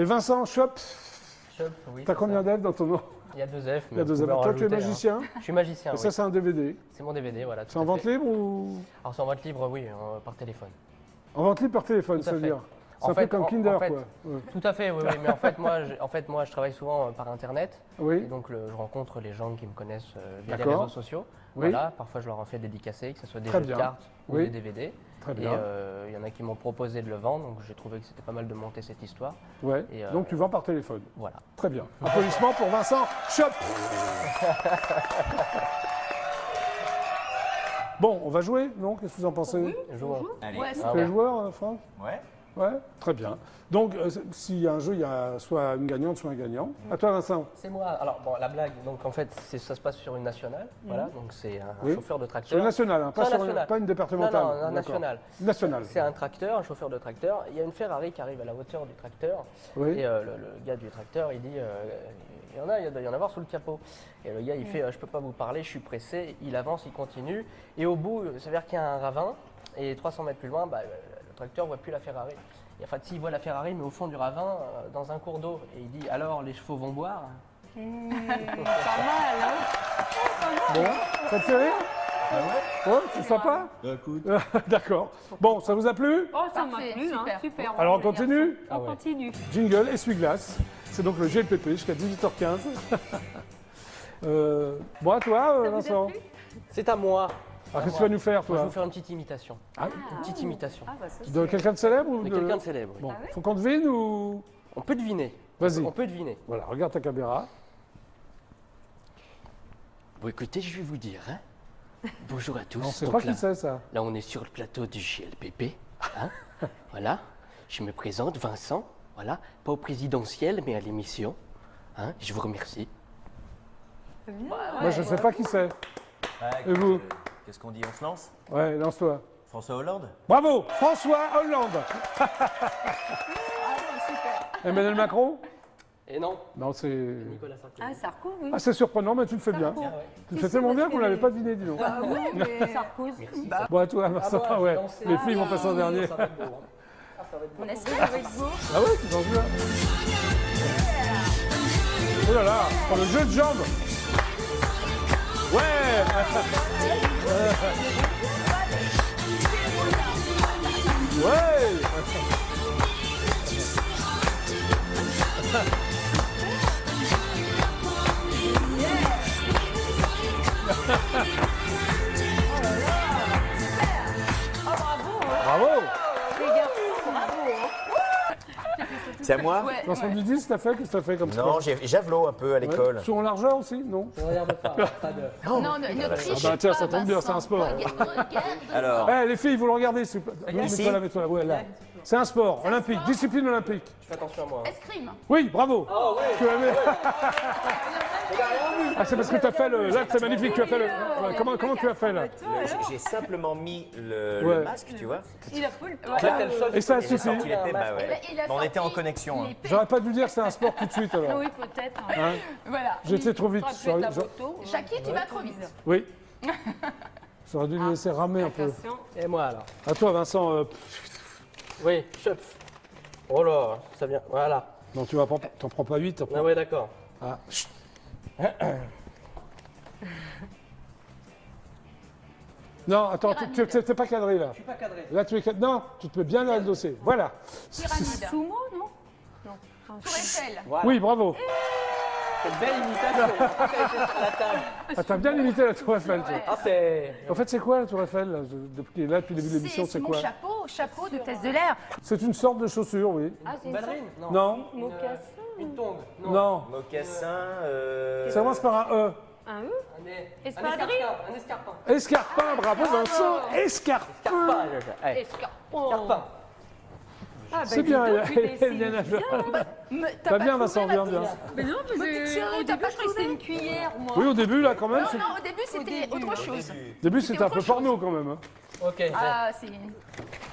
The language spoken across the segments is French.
Vincent, Shop, Shop, oui. t'as c'est combien ça. d'F dans ton nom? Il y a 2 F. Il y a 2 F. Toi, tu es magicien? Je suis magicien, Et oui. ça, c'est un DVD. C'est mon DVD, voilà. C'est en vente libre ou Alors, c'est en vente libre, oui, par téléphone. en vente libre par téléphone, Tout à ça veut fait. dire? C'est En un peu fait, comme en Kinder, fait, quoi. Ouais. Tout à fait, oui, oui. Mais en fait, moi, je travaille souvent par Internet. Et Oui, donc, je rencontre les gens qui me connaissent via les D'accord. réseaux sociaux. Oui. Voilà, parfois, je leur en fais dédicacer, que ce soit des Très jeux bien. de cartes ou Oui. des DVD. très Et bien. il y en a qui m'ont proposé de le vendre, donc j'ai trouvé que c'était pas mal de monter cette histoire. Ouais. et, Donc, tu vends par téléphone. Voilà. Très bien. Applaudissements pour Vincent Shop. Bon, on va jouer, non? Qu'est-ce que vous en pensez? Jouons. Allez. Ouais, Tu Ah es ouais. joueur, Franck? Ouais. Ouais, très bien. Donc, s'il y a un jeu, il y a soit une gagnante, soit un gagnant. À toi, Vincent. C'est moi. Alors, bon, la blague, donc en fait, ça se passe sur une nationale. Voilà, donc c'est un Oui. chauffeur de Sur tracteur. une nationale, hein, pas, Sur sur nationale. pas une Non, départementale. non, un D'accord. national. Nationale. C'est un tracteur, un chauffeur de tracteur. Il y a une Ferrari qui arrive à la hauteur du tracteur. Oui. Et le gars du tracteur, il dit il doit y en avoir sous le capot. Et le gars, il fait je peux pas vous parler, je suis pressé. Il avance, il continue. Et au bout, ça veut dire qu'il y a un ravin. Et 300 mètres plus loin, le tracteur voit plus la Ferrari. Et en fait, s'il voit la Ferrari, mais au fond du ravin, dans un cours d'eau. Et il dit alors, les chevaux vont boire. Pas mal, hein? Bon, ça te fait rire? Ouais, c'est sympa? Écoute. D'accord. Bon, ça vous a plu? Oh, ça m'a Parfait, plu, hein. super. Super. Alors, on bravo, les continue? garçons. On continue. Jingle, essuie-glace. C'est donc le GLPP jusqu'à 18h15. Bon, à toi, Ça vous a Vincent. plu? C'est à moi. Alors, qu'est-ce que tu vas nous faire, Moi, je vais toi? vous faire une petite imitation. Ah, Une petite imitation. Ah, bah ça, de quelqu'un de célèbre ou De de... quelqu'un de célèbre. oui. Bon, faut qu'on devine ou... On peut deviner. Vas-y. On peut deviner. Voilà, regarde ta caméra. Bon, écoutez, je vais vous dire. Hein. Bonjour à tous. On sait Donc pas qui là, c'est, ça. là, on est sur le plateau du GLPP. Hein. Voilà. Je me présente, Vincent. Voilà. Pas au présidentiel, mais à l'émission. Hein. Je vous remercie. Moi, je sais pas qui c'est. Et vous? Qu'est-ce qu'on dit? On se lance? Ouais, lance-toi. François Hollande? Bravo, François Hollande. Emmanuel Macron? Et non, Non, c'est... Nicolas Sarkozy. Ah, Sarko, oui. Ah, c'est surprenant, mais tu le fais bien. Sarko. Tu le fais tellement bien qu'on ne l'avait pas deviné, dis donc. Ah oui, mais Sarkozy. Bah, Bon, à toi, Vincent. moi, Ouais. j'ai lancé. Les filles vont passer en dernier. Ça va être beau. Hein. Ah, ça va être beau. on espère avec vous. Ah ouais, tu t'en souviens? Oh là là, pour le jeu de jambes. Ouais. Ouais. Bravo. Les garçons, bravo. C'est à moi? Ouais, Dans son du 10, t'as fait? Qu'est-ce que t'as fait comme ça? Non, j'ai javelot un peu à l'école. Sur en largeur aussi? Non? Ne regarde pas. Pas de... Non, ne triche Ah bah tiens, ça pas, tombe bien, c'est un Vincent. sport. Regarde. Alors, Eh, les filles, vous le regardez, s'il vous plaît. Oui, Ici mets-toi là, mets-toi là. Ouais, là. C'est un sport olympique, discipline olympique. Fais attention à moi. Hein. Escrime. Oui, bravo. Tu as aimé. Ah, c'est parce que tu as fait le. Là, c'est magnifique. Tu as fait le. Ouais, comment tu as fait là? j'ai simplement mis Ouais. le masque, tu vois. il a pas le Claque le sol, Et ça J'ai suffit. sorti l'épée, bah ouais. Mais il a Mais on était en sorti connexion. Hein. l'épée. J'aurais pas dû dire que c'est un sport tout de suite alors. Oui, peut-être. Hein? Voilà. J'ai été trop vite. Frappez ta moto. Jackie, tu vas trop vite. Oui. J'aurais dû le laisser ramer un peu. Attention. Et moi alors. À toi, Vincent. Oui, chef. Oh là, ça vient. Voilà. Non, t'en prends pas 8. Ah ouais, d'accord. Ah, chut. Non, attends, tu t'es pas cadré là. Je suis pas cadré. Là, tu es cadré. Non, tu te mets bien dans le dossier. Voilà. Pyramide. Sumo, non? Tour Eiffel. Voilà. Oui, bravo. Quelle belle imitation. Pourquoi ça a été sur la table. Ah, t'as bien imité la Tour Eiffel. toi. Ah, c'est. En fait, c'est quoi la Tour Eiffel là, depuis le début de l'émission, c'est mon quoi? chapeau de test de l'air. C'est une sorte de chaussure, oui. Ah, c'est Une une sorte ballerine? Non. Non, mocassin. Une tongue? non. Mocassin, Ça commence par un E. Un E? Un Espadrille? Un escarpin. Escarpin, bravo Vincent. Escarpin. Escarpin. Hey, Escarpin. escarpin. Ah, bah, C'est dis bien, donc, tu elle t'es vient essayé. Pas bien Vincent, bien, bien. Mais non, mais au début, je croyais que c'était une cuillère, moi. Oui, au début, là, quand même. Non, non, au début, c'était début. autre chose. Au début, c'était un peu autre chose. porno quand même. Hein. Ok, Ah, c'est...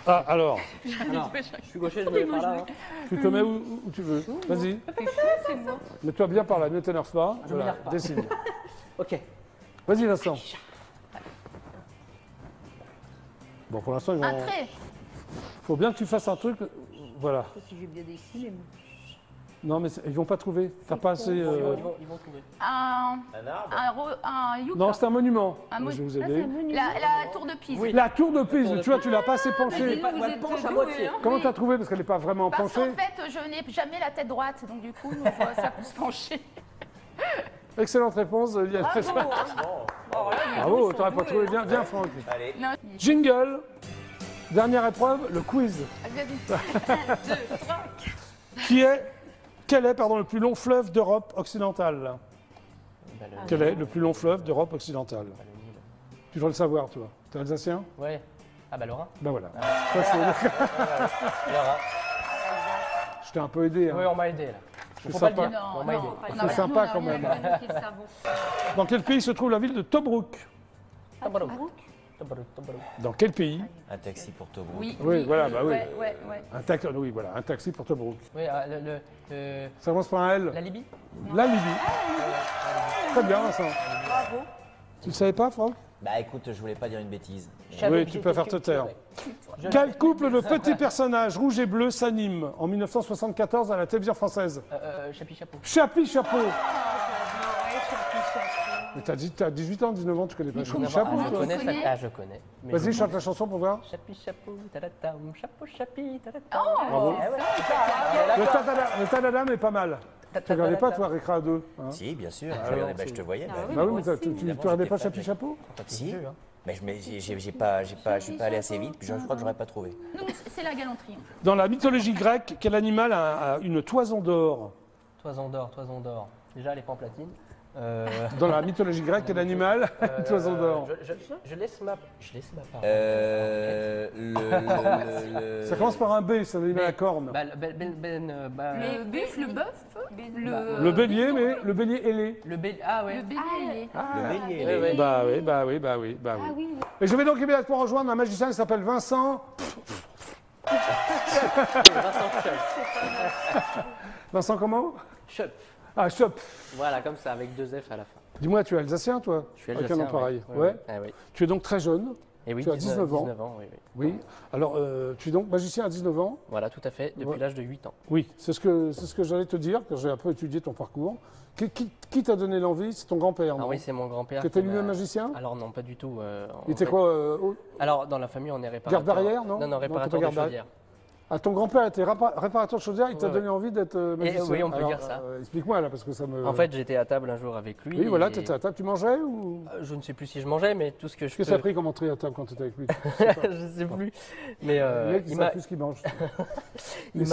Ah, alors, alors, je suis gaucher, je me mets par là. Hein. tu te mets où tu veux. Vas-y. C'est chaud, c'est moi. Mets-toi bien par là, ne t'énerve pas. Je Voilà, m'énerve pas. dessine. Ok. Vas-y Vincent. Bon, pour l'instant, Un trait. faut bien que tu fasses un truc. Voilà. Si j'ai bien dessiné, moi. Non, mais ils vont pas trouver. T'as pas assez. Ils vont trouver. Un Un arbre. yucca. Non, c'est un monument. Un Je vais vous Ah, c'est aider. un menu. La tour de Pise. Oui. La tour de Pise, tour de tu vois, tu l'as pas assez Ah, penchée. vous Elle êtes penche à doués, moitié. hein. Comment Oui. t'as trouvé? Parce qu'elle n'est pas vraiment Parce qu'en penchée. fait, je n'ai jamais la tête droite, donc du coup, ça peut se pencher. Excellente réponse, Liane. Bravo, hein. Bravo, t'aurais pas trouvé. Viens, Franck. Allez. Non. Jingle. Dernière épreuve, le quiz. Quel est le plus long fleuve d'Europe occidentale? Bah, le- Quel est le plus long fleuve d'Europe occidentale? bah, le Nil. Tu dois le savoir, toi. T'es alsacien? Ouais. Ah bah le Rhin. Ben voilà. Ça, c'est- Le Rhin. Je t'ai un peu aidé. hein. Oui, on m'a aidé là. Je suis Faut pas le sympa. dire. Non, On m'a aidé. non, C'est on a- sympa nous, on a quand rien même. à dire. Dans quel pays se trouve la ville de Tobruk? Tobruk. Tobruk. Dans quel pays? Un taxi pour Tobruk. Oui, Oui, voilà, bah oui. Ouais. Oui, voilà, un taxi pour Tobruk. Oui, Ça commence par un L. la Libye. La Libye. Très bien, Vincent. Bravo. Tu ne savais pas, Franck? Bah écoute, je voulais pas dire une bêtise. Oui, tu peux faire te taire. Quel couple de petits personnages rouges et bleus s'anime en 1974 à la télévision française? Chapi Chapeau. Chapi Chapeau. Ah, Mais t'as 18 ans, 19 ans, tu connais pas Chapi Ah, Chapeau, je toi? connais connais. ça. Ah, je connais. Mais Vas-y, je- chante la chanson pour voir. Chapi Chapeau, tadatam, chapeau chapi, tadatam. Bravo. Ah ouais. Le tadadam est pas mal. Tu regardais pas, toi, Récré à 2 hein? Si, bien sûr. Ah, Je regardais, alors, bah, je te voyais. Ah bah, oui. Bah oui, moi mais toi, aussi, tu évidemment, regardais pas j'étais Chapi fan. Chapeau? Si. Vu, hein. Mais je suis pas allé assez vite, puis je crois que j'aurais pas trouvé. Nous, c'est la galanterie. Dans la mythologie grecque, quel animal a une toison d'or? Toison d'or, toison d'or. Déjà, elle est pas en platine. Dans la mythologie grecque, quel animal a une toison d'or? Je laisse ma part. Ça commence par un B, c'est un animal à cornes. Bah, Le buffle, le bœuf, Le bélier, mais le bélier ailé. Ah ouais. le bélier. Le bélier. Ouais, ouais. Bah oui. Ah oui. Et je vais donc immédiatement rejoindre un magicien qui s'appelle Vincent. Vincent Schopf. Vincent comment? Schopf. Ah, Chop. Voilà, comme ça, avec 2 F à la fin. Dis-moi, tu es alsacien, toi? Je suis Avec alsacien. un nom pareil. Ouais. Ouais. Ah oui. Tu es donc très jeune. Et oui, Tu as 19 ans. 19 ans, oui. Oui. Alors, tu es donc magicien à 19 ans. Voilà, tout à fait, depuis Ouais. l'âge de 8 ans. Oui, c'est ce que j'allais te dire, quand j'ai un peu étudié ton parcours. Qui t'a donné l'envie? C'est ton grand-père, Ah non? oui, c'est mon grand-père. Qui était qui m'a- lui-même magicien? Alors non, pas du tout. Il était quoi Alors, dans la famille, on est réparateur. Garde barrière, non? Non, Non, réparateur t'es pas de garde barrière. chaudière. Ah, ton grand-père était réparateur de chaudière, il t'a Ouais, donné envie d'être magicien? oui, on peut Alors, dire ça. Explique-moi là, parce que ça me... En fait, j'étais à table un jour avec lui. Oui, voilà, et- tu étais à table, tu mangeais ou... Je ne sais plus si je mangeais, mais tout ce que je Qu'est-ce que peux... ça a pris comme entrée à table quand tu étais avec lui? Je sais plus. Mais Le mec, il il sait m'a- plus ce qu'il mange. il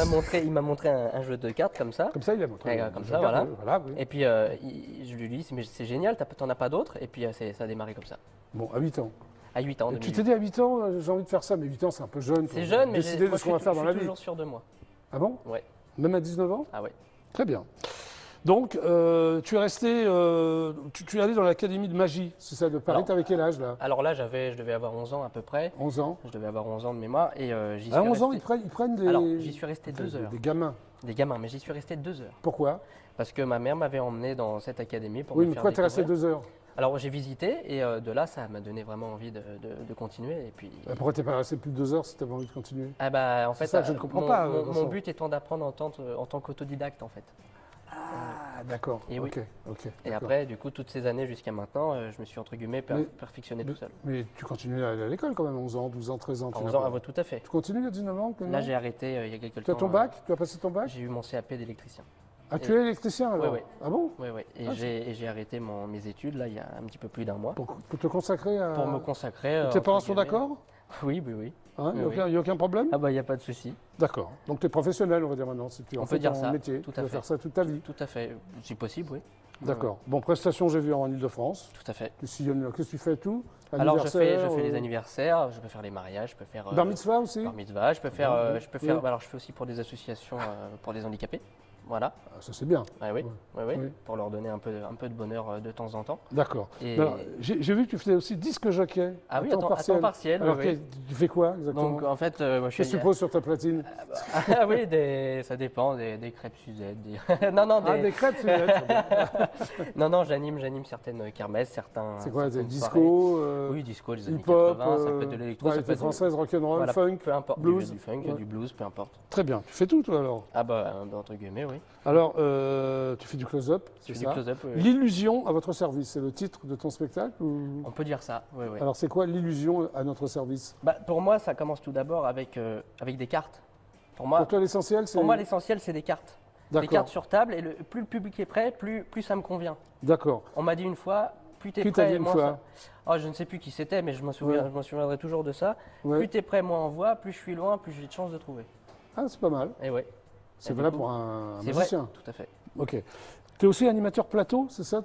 m'a montré un jeu de cartes comme ça. Comme ça, il a montré. Ouais, comme Je ça, regarde, voilà. oui. Et puis, je lui dis, mais c'est génial, t'en as pas d'autres. Et puis, ça a démarré comme ça. Bon, à 8 ans. À 8 ans, Et tu 2008. t'es dit à 8 ans, j'ai envie de faire ça, mais 8 ans, c'est un peu jeune. C'est pour jeune, mais décider de moi, ce qu'on va faire dans la je suis vie. toujours sûr de moi. Ah bon? Ouais. Même à 19 ans? Ah ouais. Très bien. Donc, tu es resté, tu es allé dans l'académie de magie, c'est ça, de Paris. Alors- T'avais quel âge là? Alors là, je devais avoir 11 ans à peu près. 11 ans. Je devais avoir 11 ans de mémoire. Et j'y suis À 11 ans, resté- ils prennent des. Alors, j'y suis resté 2 heures. Des gamins. Des gamins, mais j'y suis resté 2 heures. Pourquoi? Parce que ma mère m'avait emmené dans cette académie pour Oui, me mais faire pourquoi t'es resté découvrir. 2 heures? Alors j'ai visité et de là ça m'a donné vraiment envie de continuer et puis Pourquoi t'es pas resté plus de 2 heures si t'avais envie de continuer? ah bah en C'est fait ça que je ne comprends mon, pas, mon- Vincent. mon but étant d'apprendre en tant qu'autodidacte en fait. Ah, d'accord. Et oui. Ok. Et d'accord. après du coup toutes ces années jusqu'à maintenant je me suis entre guillemets Mais- perfectionné tout seul. Mais tu continues à aller à l'école quand même, 11 ans, 12 ans, 13 ans. À tu 11 n'as ans, pas- ah, ouais, tout à fait. Tu continues à 19 ans? Là j'ai arrêté il y a quelques Tu temps. as ton bac? Tu as passé ton bac? J'ai eu mon CAP d'électricien. Ah, tu es électricien alors? Ouais. Ah bon? Oui oui. Et Ah, j'ai arrêté mes études là il y a un petit peu plus d'un mois Pour te consacrer à. pour me consacrer. Tes entre parents sont guillemets. d'accord? Oui oui oui. Hein, Oui, il n'y a aucun problème? Ah bah il n'y a pas de souci. D'accord. Donc tu es professionnel, on va dire maintenant. Si tu en On fais peut dire ton ça, métier. tout Tu à vas fait. faire ça toute ta vie. Tout à fait. Si possible oui. D'accord. Bon, prestation, j'ai vu en Ile-de-France. Tout à fait. Tu sillonnes, qu'est-ce que tu fais tout? Alors je fais Anniversaire, les anniversaires, je peux faire les mariages, je peux faire Bar mitzvah aussi? bar mitzvah, je peux faire, Oui. Oui. alors je fais aussi pour des associations pour des handicapés, voilà. Ah, ça c'est bien. Ouais, oui, Ouais. ouais, oui, Oui. pour leur donner un peu de bonheur de temps en temps. D'accord. Et- Alors, j'ai vu que tu faisais aussi disque jockey. Ah oui, à temps partiel. Alors, oui, oui. tu fais quoi exactement? Donc en fait, moi je Qu'est-ce que fais tu poses sur ta platine? ah oui, ça dépend des crêpes Suzette, non non Ah, des... des crêpes, c'est vrai. non j'anime certaines kermesses, certains. C'est quoi, des certaines disco, soirées. Oui, disco, les années hip-hop, 80, ça peut être de l'électro, ça peut variété être française, rock'n'roll, voilà, funk? peu importe, blues. du funk, Ouais. du blues, peu importe. Très bien. Tu fais tout, toi, alors? Ah bah entre guillemets, oui. Alors, tu fais du close-up, Je c'est fais du ça. close-up. Oui. L'illusion à votre service, c'est le titre de ton spectacle ou... On peut dire ça, oui, oui. Alors, c'est quoi l'illusion à notre service? Bah, pour moi, ça commence tout d'abord avec des cartes. Pour moi, Pour toi, l'essentiel, c'est... l'essentiel, c'est des cartes. Des D'accord. cartes sur table, et plus le public est prêt, plus ça me convient. D'accord. On m'a dit une fois, plus t'es Qui t'a prêt, dit une moins fois ça... Oh, je ne sais plus qui c'était, mais je m'en souviendrai toujours de ça. Ouais. Plus t'es prêt, moins on voit, plus je suis loin, plus j'ai de chances de trouver. Ah, c'est pas mal. Et ouais, C'est Et du valable coup, pour un c'est vrai, magicien. tout à fait. Ok. Tu es aussi animateur plateau, c'est ça?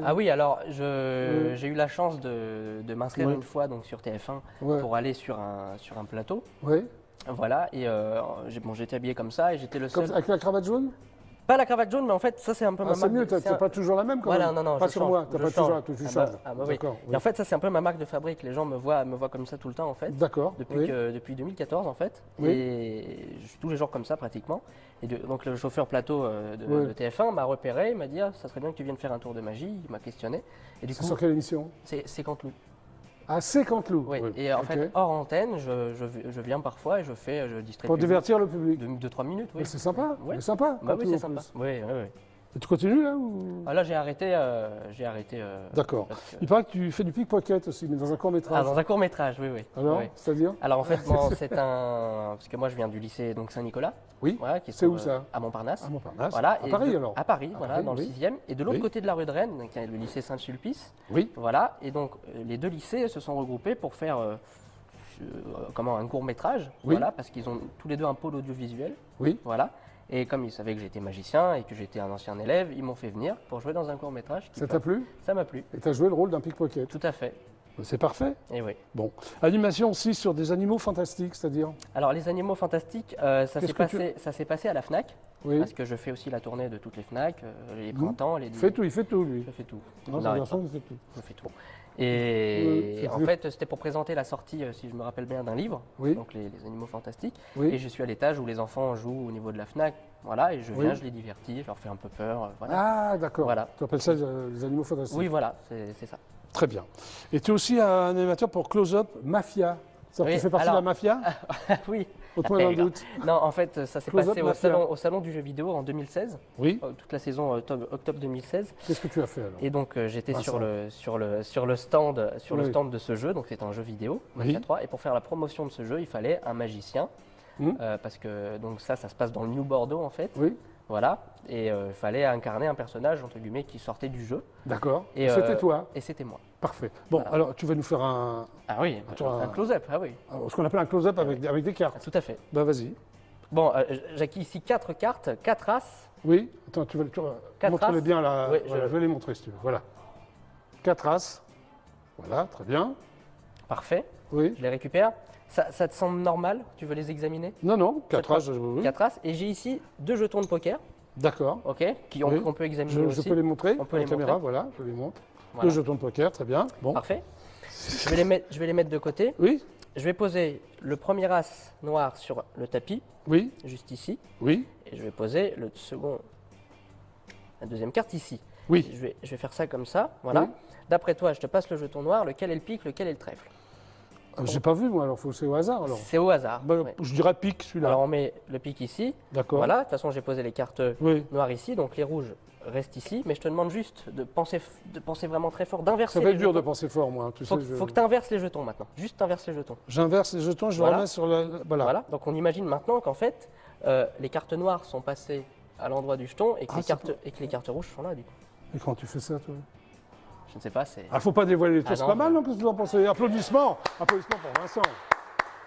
Ah oui, alors Ouais. j'ai eu la chance de m'inscrire Ouais. une fois donc, sur TF1 Ouais. pour aller sur un plateau. Ouais. Voilà, et j'étais habillé comme ça et j'étais le seul. Comme, avec la cravate jaune? Pas la cravate jaune, mais en fait, ça c'est un peu Ah, ma c'est marque. mieux, de- c'est t'as un- pas toujours la même quand Voilà, même. non, non, Pas je sur change, moi, t'as je pas toujours, change. tu Ah changes. bah, ah bah oui. D'accord. Et en fait, ça c'est un peu ma marque de fabrique. Les gens me voient comme ça tout le temps en fait. D'accord. Oui. Depuis 2014 en fait. Oui. Et je suis tous les jours comme ça pratiquement. Et donc le chauffeur plateau Oui. de TF1 m'a repéré, il m'a dit ça serait bien que tu viennes faire un tour de magie. Il m'a questionné. Et du C'est coup, sur quelle émission? c'est Canteloup. Ah, c'est Canteloup. Oui. Oui. Et en Ok. fait, hors antenne, je viens parfois et je distrais. Pour le public divertir le public. de 3 minutes. Oui. Mais c'est sympa. Ouais. C'est sympa. Bah oui, Canteloup, c'est en sympa. plus. Oui, oui, oui. Et tu continues là ou... Ah, là, j'ai arrêté. D'accord. parce que- Il paraît que tu fais du pickpocket aussi, mais dans un court Ah, métrage. dans un court métrage, oui, oui. Alors, Oui. c'est-à-dire? Alors en fait, non, c'est un. Parce que moi, je viens du lycée donc Saint-Nicolas. Oui. Voilà, qui se C'est trouve, où, ça? À Montparnasse. À Montparnasse. Voilà. À et Paris de- alors. À Paris, À voilà, Paris, dans le oui. 6e. Et de l'autre Oui. côté de la rue de Rennes, donc, il y a le lycée Saint-Sulpice. Oui. Voilà. Et donc, les deux lycées se sont regroupés pour faire un court métrage. Oui. Voilà, parce qu'ils ont tous les deux un pôle audiovisuel. Oui. Voilà. Et comme ils savaient que j'étais magicien et que j'étais un ancien élève, ils m'ont fait venir pour jouer dans un court métrage. Ça t'a plu? Ça m'a plu, Et tu as joué le rôle d'un pickpocket. tout à fait. C'est parfait. Et oui. Bon. Animation aussi sur des animaux fantastiques, c'est-à-dire? Alors les animaux fantastiques, ça s'est passé à la Fnac, Oui. parce que je fais aussi la tournée de toutes les Fnac, les printemps, les. Il fait tout, il fait tout, lui. Je fais tout. Non, On c'est un arrête garçon pas. qui fait tout. Je fais tout. Et c'est en vieux. fait, c'était pour présenter la sortie, si je me rappelle bien, d'un livre, Oui. donc les animaux fantastiques. Oui. Et je suis à l'étage où les enfants jouent au niveau de la Fnac, voilà, et je viens, Oui. je les divertis, je leur fais un peu peur, voilà. Ah, d'accord. Voilà. Tu appelles ça les animaux fantastiques. Oui, voilà, c'est ça. Très bien. Et tu es aussi un animateur pour Close-Up Mafia. Ça, Oui, tu fais partie alors- de la mafia? Oui. Au point d'un Eh, doute. Non, en fait, ça s'est Close-up passé Mafia. au salon du jeu vidéo en 2016, Oui. toute la saison octobre 2016. Qu'est-ce que tu as fait alors? Et donc j'étais Vincent. sur le stand Oui. de ce jeu, donc c'est un jeu vidéo, Oui. Mafia 3, et pour faire la promotion de ce jeu, il fallait un magicien, Hmm. parce que donc ça se passe dans le New Bordeaux en fait, Oui. voilà, et il fallait incarner un personnage entre guillemets qui sortait du jeu, D'accord. Et, C'était toi. et c'était moi. Parfait. Bon, Voilà. alors tu vas nous faire un, Ah oui, Toi, un close-up, ah oui, ce qu'on appelle un close-up avec des cartes. tout à fait. Bah vas-y. Bon, j'ai acquis ici 4 cartes, 4 as, Oui. Attends, tu vas Quatre montre-les as. bien là. Oui, Voilà, je vais les montrer si tu veux. Voilà. 4 as. Voilà, très bien. parfait, Oui. je les récupère. Ça te semble normal? Tu veux les examiner? Non, non, 4 Ça as, oui. 4 as, et j'ai ici 2 jetons de poker, D'accord. ok, Oui. qu'on peut examiner Je aussi. peux les montrer On peut à les la caméra, montrer. voilà, je les montre. Voilà. 2 jetons de poker, très bien. Bon. Parfait. Je vais les mettre de côté. Oui, Je vais poser le premier as noir sur le tapis, oui, juste ici. oui, Et je vais poser la deuxième carte ici. oui. Je vais faire ça comme ça. Voilà. Oui. D'après toi, je te passe le jeton noir. Lequel est le pique, lequel est le trèfle? J'ai pas vu moi, alors c'est au hasard alors. C'est au hasard. Bah, Ouais. Je dirais pique celui-là. Alors on met le pique ici. D'accord. Voilà. De toute façon, j'ai posé les cartes Oui. noires ici. Donc les rouges restent ici. Mais je te demande juste de penser vraiment très fort, d'inverser Ça va les être dur de jetons. penser fort moi. Tu Faut, sais, faut que tu inverses les jetons maintenant. Juste inverse les jetons. J'inverse les jetons, je Voilà. remets sur la. Voilà. Voilà, donc on imagine maintenant qu'en fait, les cartes noires sont passées à l'endroit du jeton et que, Ah, c'est les cartes rouges sont là. Du coup. Et quand tu fais ça, toi? Je ne sais pas, c'est. Ah, faut pas dévoiler les trucs, Ah c'est non, pas mal, mais- non? Qu'est-ce que tu en penses? Applaudissements. Applaudissements pour Vincent.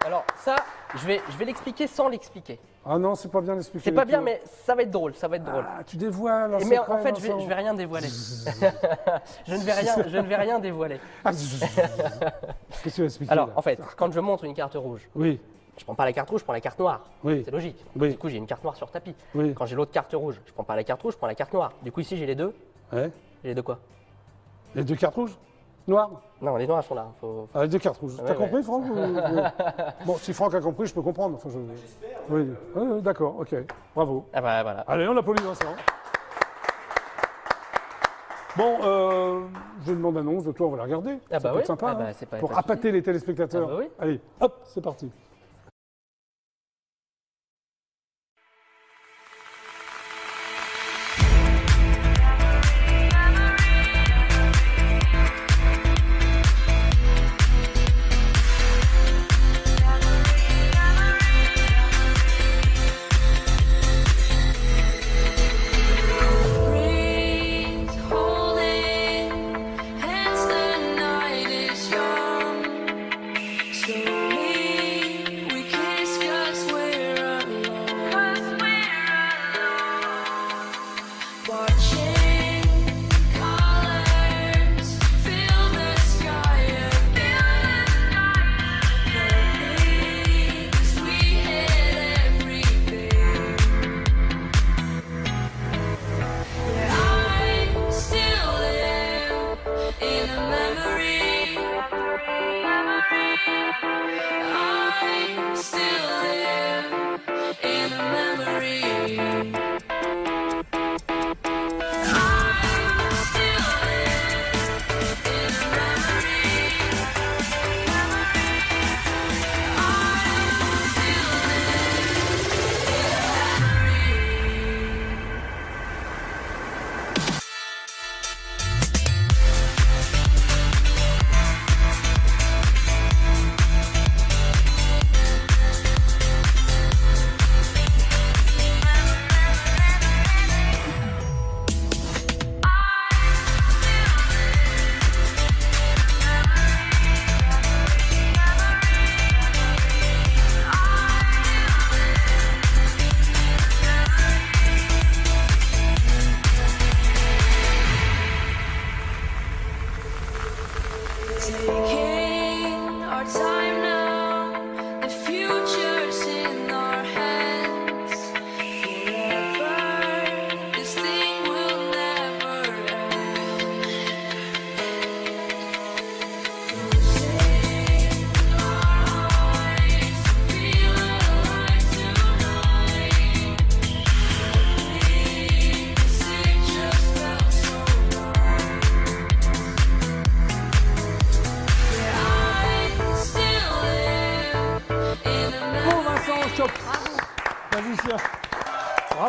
Alors, ça, je vais l'expliquer sans l'expliquer. Ah non, c'est pas bien d'expliquer. C'est pas les bien, trucs. mais ça va être drôle, ça va être drôle. Ah, tu dévoiles. un Mais en secret, fait, Vincent. je vais rien dévoiler. je ne vais rien dévoiler. Ah, Qu'est-ce que tu vas expliquer? Alors, là en fait, quand je montre une carte rouge, Oui, je prends pas la carte rouge, je prends la carte noire. oui, C'est logique. Oui. Du coup, j'ai une carte noire sur tapis. oui. Quand j'ai l'autre carte rouge, je prends pas la carte rouge, je prends la carte noire. Du coup, ici, j'ai les deux. Ouais. J'ai les deux quoi? Les 2 cartes rouges? Noires? Non, les noires elles sont là. Ah, les 2 cartes rouges. Ouais, T'as ouais. compris, Franck ou- Bon, si Franck a compris, je peux comprendre. Enfin, Oui, oui, d'accord, ok. Bravo. Ah bah voilà. Allez, on applaudit Vincent. Bon, j'ai une bande-annonce de toi, on va la regarder. Ah Ça bah peut oui. être sympa, Ah bah, hein, c'est pas- pour pas de appâter les téléspectateurs. Ah bah oui. Allez, hop, c'est parti.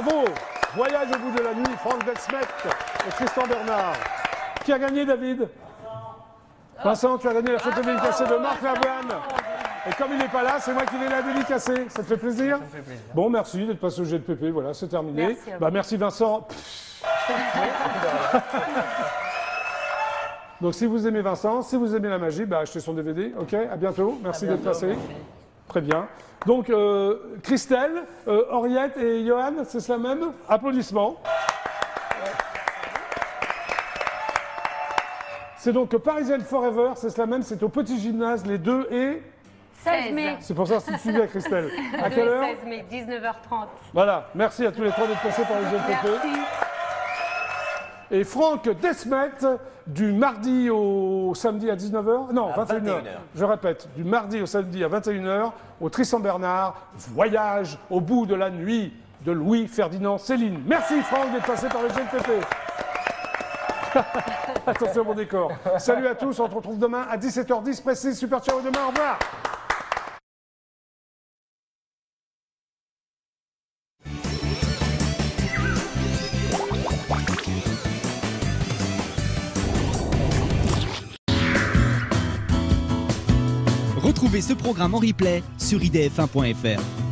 Bravo. Voyage au bout de la nuit, Franck Desmet et Tristan Bernard. Qui a gagné, David? Vincent, tu as gagné la photo dédicacée de Marc Lavoine. Et comme il n'est pas là, c'est moi qui vais la dédicacer. Ça te fait plaisir? Ça me fait plaisir. Bon, merci d'être passé au GPP. Voilà, c'est terminé. Merci à vous. Merci Vincent. Donc si vous aimez Vincent, si vous aimez la magie, achetez son DVD. Ok, à bientôt. Merci d'être passé. Merci. Très bien. Donc Christelle, Henriette et Johan, c'est cela même? Applaudissements. C'est donc Parisienne Forever, c'est cela même, c'est au Petit Gymnase, les 2 et... 16 mai. C'est pour ça que tu suivis à Christelle. À 2 quelle et heure? 16 mai, 19h30. Voilà, merci à tous les trois d'être passés par le GPP. Merci. Et Franck Desmet, du mardi au samedi à 19h, non, À 21h. 21h. Je répète, du mardi au samedi à 21h, au Tristan Bernard, voyage au bout de la nuit de Louis-Ferdinand Céline. Merci Franck d'être passé par le GPP. Attention mon décor. Salut à tous, on se retrouve demain à 17h10 précis. Super ciao, demain, au revoir. Retrouvez ce programme en replay sur idf1.fr.